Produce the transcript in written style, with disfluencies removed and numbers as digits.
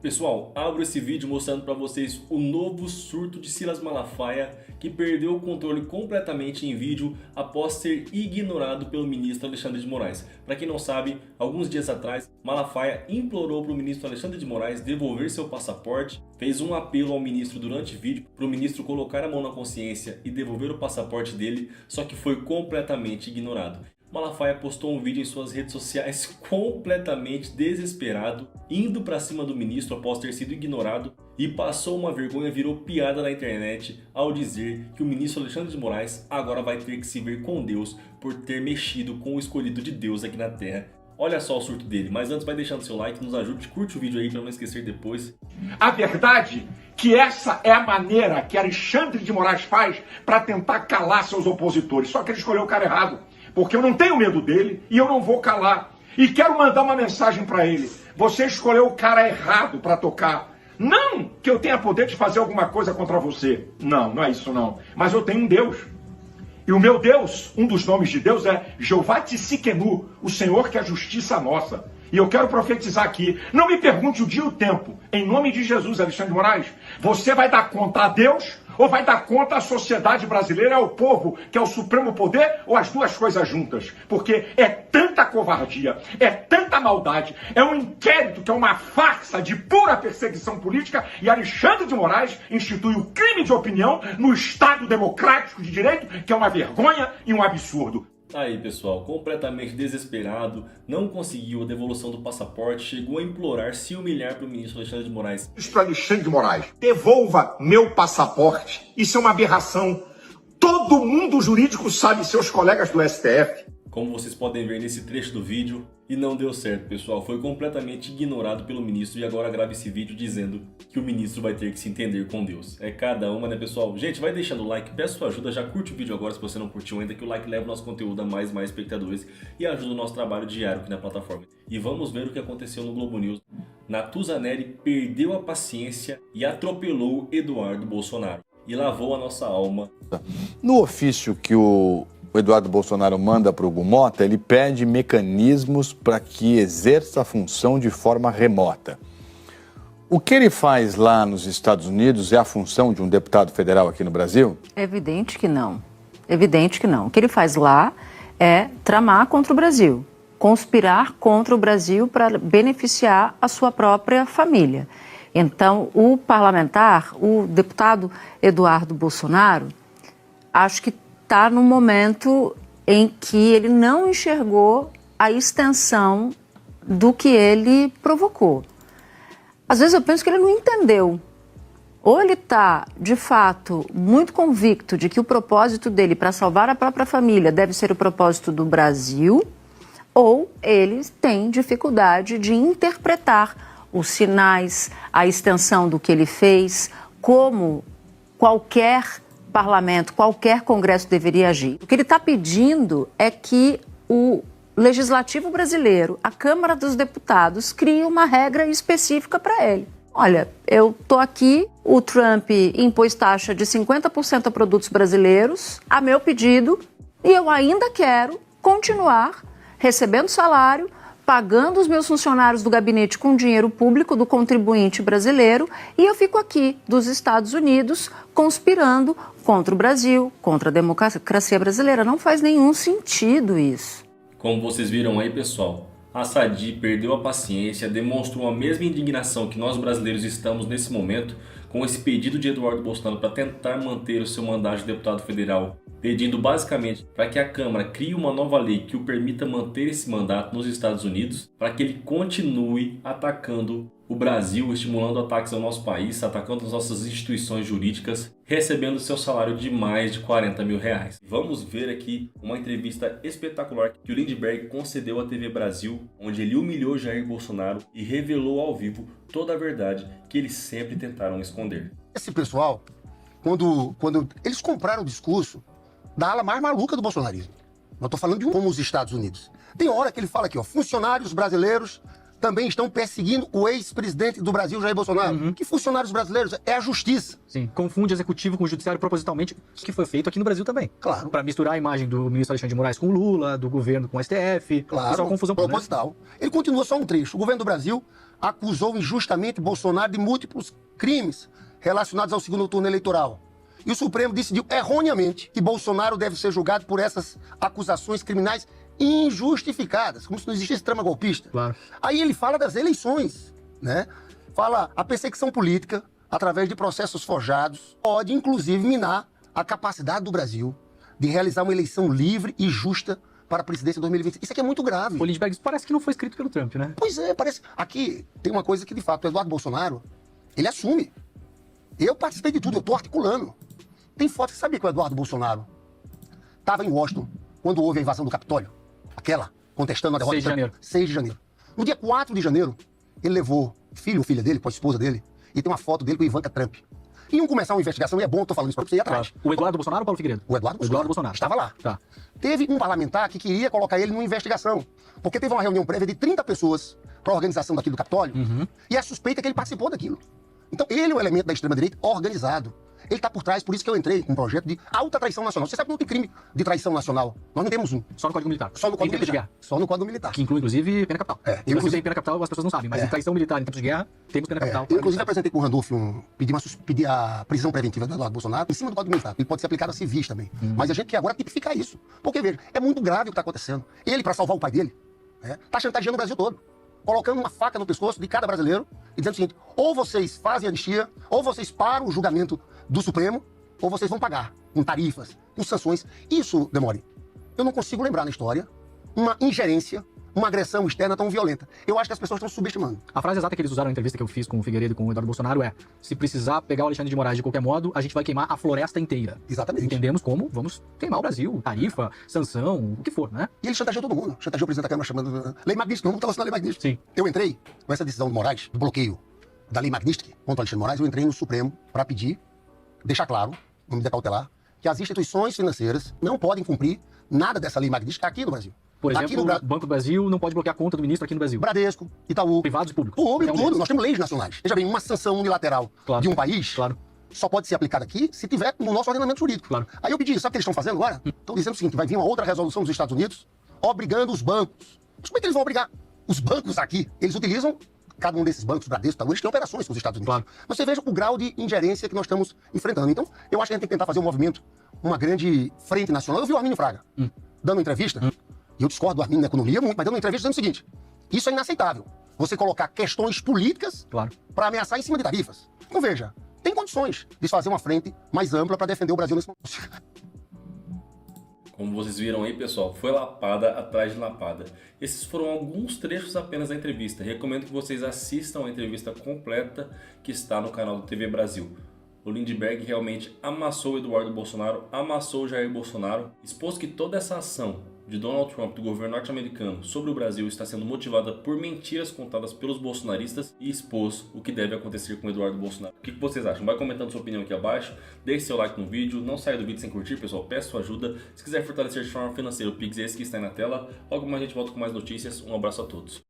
Pessoal, abro esse vídeo mostrando para vocês o novo surto de Silas Malafaia, que perdeu o controle completamente em vídeo após ser ignorado pelo ministro Alexandre de Moraes. Para quem não sabe, alguns dias atrás, Malafaia implorou para o ministro Alexandre de Moraes devolver seu passaporte, fez um apelo ao ministro durante o vídeo para o ministro colocar a mão na consciência e devolver o passaporte dele, só que foi completamente ignorado. Malafaia postou um vídeo em suas redes sociais completamente desesperado, indo para cima do ministro após ter sido ignorado, e passou uma vergonha, virou piada na internet ao dizer que o ministro Alexandre de Moraes agora vai ter que se ver com Deus por ter mexido com o escolhido de Deus aqui na Terra. Olha só o surto dele, mas antes vai deixando seu like, nos ajude, curte o vídeo aí para não esquecer depois. A verdade que essa é a maneira que Alexandre de Moraes faz para tentar calar seus opositores, só que ele escolheu o cara errado. Porque eu não tenho medo dele e eu não vou calar. E quero mandar uma mensagem para ele. Você escolheu o cara errado para tocar. Não que eu tenha poder de fazer alguma coisa contra você. Não, não é isso não. Mas eu tenho um Deus. E o meu Deus, um dos nomes de Deus é Jeová Tsidkenu, o Senhor que é a justiça nossa. E eu quero profetizar aqui. Não me pergunte o dia e o tempo. Em nome de Jesus, Alexandre de Moraes, você vai dar conta a Deus ou vai dar conta à sociedade brasileira, ao povo, que é o supremo poder, ou as duas coisas juntas? Porque é tanta covardia, é tanta maldade, é um inquérito que é uma farsa de pura perseguição política, e Alexandre de Moraes institui o crime de opinião no Estado democrático de direito, que é uma vergonha e um absurdo. Aí pessoal, completamente desesperado, não conseguiu a devolução do passaporte, chegou a implorar, se humilhar para o ministro Alexandre de Moraes. Ministro Alexandre de Moraes, devolva meu passaporte. Isso é uma aberração. Todo mundo jurídico sabe, seus colegas do STF. Como vocês podem ver nesse trecho do vídeo, e não deu certo, pessoal. Foi completamente ignorado pelo ministro e agora grava esse vídeo dizendo que o ministro vai ter que se entender com Deus. É cada uma, né, pessoal? Gente, vai deixando o like, peço sua ajuda, já curte o vídeo agora se você não curtiu ainda, que o like leva o nosso conteúdo a mais espectadores e ajuda o nosso trabalho diário aqui na plataforma. E vamos ver o que aconteceu no Globo News. Natuzaneri perdeu a paciência e atropelou Eduardo Bolsonaro e lavou a nossa alma. No ofício que o Eduardo Bolsonaro manda para o Gumota, ele pede mecanismos para que exerça a função de forma remota. O que ele faz lá nos Estados Unidos é a função de um deputado federal aqui no Brasil? É evidente que não. Evidente que não. O que ele faz lá é tramar contra o Brasil, conspirar contra o Brasil para beneficiar a sua própria família. Então, o parlamentar, o deputado Eduardo Bolsonaro, acho que está no momento em que ele não enxergou a extensão do que ele provocou. Às vezes eu penso que ele não entendeu. Ou ele está, de fato, muito convicto de que o propósito dele para salvar a própria família deve ser o propósito do Brasil, ou ele tem dificuldade de interpretar os sinais, a extensão do que ele fez, como qualquer parlamento, qualquer congresso deveria agir. O que ele está pedindo é que o legislativo brasileiro, a Câmara dos Deputados, crie uma regra específica para ele. Olha, eu estou aqui, o Trump impôs taxa de 50% a produtos brasileiros, a meu pedido, e eu ainda quero continuar recebendo salário, pagando os meus funcionários do gabinete com dinheiro público do contribuinte brasileiro, e eu fico aqui dos Estados Unidos conspirando contra o Brasil, contra a democracia brasileira. Não faz nenhum sentido isso. Como vocês viram aí, pessoal, a Sadi perdeu a paciência, demonstrou a mesma indignação que nós brasileiros estamos nesse momento com esse pedido de Eduardo Bolsonaro para tentar manter o seu mandato de deputado federal, pedindo basicamente para que a Câmara crie uma nova lei que o permita manter esse mandato nos Estados Unidos, para que ele continue atacando o Brasil, estimulando ataques ao nosso país, atacando as nossas instituições jurídicas, recebendo seu salário de mais de 40 mil reais. Vamos ver aqui uma entrevista espetacular que o Lindbergh concedeu à TV Brasil, onde ele humilhou Jair Bolsonaro e revelou ao vivo toda a verdade que eles sempre tentaram esconder. Esse pessoal, quando eles compraram o discurso da ala mais maluca do bolsonarismo, eu estou falando de como os Estados Unidos. Tem hora que ele fala aqui, ó, funcionários brasileiros também estão perseguindo o ex-presidente do Brasil, Jair Bolsonaro. Que funcionários brasileiros? É a justiça. Sim, confunde executivo com o judiciário propositalmente, que foi feito aqui no Brasil também. Claro. Para misturar a imagem do ministro Alexandre de Moraes com Lula, do governo com o STF. Claro, Essa confusão, proposital. Né? Ele continua só um trecho. O governo do Brasil acusou injustamente Bolsonaro de múltiplos crimes relacionados ao segundo turno eleitoral. E o Supremo decidiu erroneamente que Bolsonaro deve ser julgado por essas acusações criminais injustificadas, como se não existisse trama golpista. Claro. Aí ele fala das eleições, né? Fala a perseguição política, através de processos forjados, pode inclusive minar a capacidade do Brasil de realizar uma eleição livre e justa para a presidência de 2020. Isso aqui é muito grave. O Lindbergh, isso parece que não foi escrito pelo Trump, né? Pois é, parece... Aqui tem uma coisa que, de fato, o Eduardo Bolsonaro, ele assume. Eu participei de tudo, eu tô articulando. Tem foto, você sabia que o Eduardo Bolsonaro estava em Washington quando houve a invasão do Capitólio? Aquela, contestando a derrota 6 de janeiro. 6 de janeiro. No dia 4 de janeiro, ele levou filho ou filha dele, com a esposa dele, e tem uma foto dele com Ivanka Trump. Iam começar uma investigação, e é bom, eu tô falando isso pra você ir atrás. Claro. O Eduardo Bolsonaro ou o Paulo Figueiredo? O Eduardo Bolsonaro. Estava lá. Tá. Teve um parlamentar que queria colocar ele numa investigação, porque teve uma reunião prévia de 30 pessoas para a organização daquilo do Capitólio, e a suspeita é que ele participou daquilo. Então, ele é um elemento da extrema-direita organizado. Ele está por trás, por isso que eu entrei com um projeto de alta traição nacional. Você sabe que não tem crime de traição nacional. Nós não temos um. Só no Código Militar. Só no Código Em tempos de Militar. guerra. Só no Código Militar. Que inclui, inclusive, pena capital. É, O Brasil inclusive- tem pena capital, as pessoas não sabem, mas em traição militar em tempos de guerra, temos pena capital. Eu, inclusive, apresentei com o Randolph pedi a prisão preventiva do Eduardo Bolsonaro em cima do Código Militar. Ele pode ser aplicado a civis também. Mas a gente quer agora tipificar isso. Porque, veja, é muito grave o que está acontecendo. Ele, para salvar o pai dele, está chantageando o Brasil todo. Colocando uma faca no pescoço de cada brasileiro e dizendo o seguinte: ou vocês fazem anistia, ou vocês param o julgamento do Supremo, ou vocês vão pagar com tarifas, com sanções. Isso, Demore, eu não consigo lembrar na história uma ingerência, uma agressão externa tão violenta. Eu acho que as pessoas estão subestimando. A frase exata que eles usaram na entrevista que eu fiz com o Figueiredo e com o Eduardo Bolsonaro é: se precisar pegar o Alexandre de Moraes de qualquer modo, a gente vai queimar a floresta inteira. Exatamente. Entendemos como vamos queimar o Brasil, tarifa, sanção, o que for, né? E ele chantageou todo mundo. Chantageou o presidente da Câmara chamando Lei Magnitsky. Vamos relacionar a Lei Magnitsky. Sim. Eu entrei com essa decisão do Moraes, do bloqueio da Lei Magnitsky contra o Alexandre de Moraes, eu entrei no Supremo para pedir, deixar claro, no medida cautelar, que as instituições financeiras não podem cumprir nada dessa Lei Magnitsky aqui no Brasil. Por Aqui exemplo, no o Banco do Brasil não pode bloquear a conta do ministro aqui no Brasil. Bradesco, Itaú, Privados e públicos. público, É um tudo. deles. Nós temos leis nacionais. Veja bem, uma sanção unilateral Claro. de um país Claro. só pode ser aplicada aqui se tiver no nosso ordenamento jurídico. Claro. Aí eu pedi, sabe o que eles estão fazendo agora? Estão dizendo o seguinte: vai vir uma outra resolução dos Estados Unidos obrigando os bancos. Mas como é que eles vão obrigar? Os bancos aqui, eles utilizam, cada um desses bancos, Bradesco, Itaú, eles têm operações com os Estados Unidos. Claro. Mas você veja o grau de ingerência que nós estamos enfrentando. Então, eu acho que a gente tem que tentar fazer um movimento, uma grande frente nacional. Eu vi o Armínio Fraga dando uma entrevista, e eu discordo do Armínio na economia muito, mas dando uma entrevista dizendo o seguinte: isso é inaceitável. Você colocar questões políticas Claro. para ameaçar em cima de tarifas. Então veja, tem condições de fazer uma frente mais ampla para defender o Brasil nesse momento. Como vocês viram aí, pessoal, foi lapada atrás de lapada. Esses foram alguns trechos apenas da entrevista. Recomendo que vocês assistam a entrevista completa que está no canal do TV Brasil. O Lindbergh realmente amassou o Eduardo Bolsonaro, amassou o Jair Bolsonaro, expôs que toda essa ação de Donald Trump, do governo norte-americano, sobre o Brasil está sendo motivada por mentiras contadas pelos bolsonaristas e expôs o que deve acontecer com o Eduardo Bolsonaro. O que vocês acham? Vai comentando sua opinião aqui abaixo, deixe seu like no vídeo, não saia do vídeo sem curtir, pessoal, peço sua ajuda. Se quiser fortalecer de forma financeira, o Pix é esse que está aí na tela. Logo mais a gente volta com mais notícias. Um abraço a todos.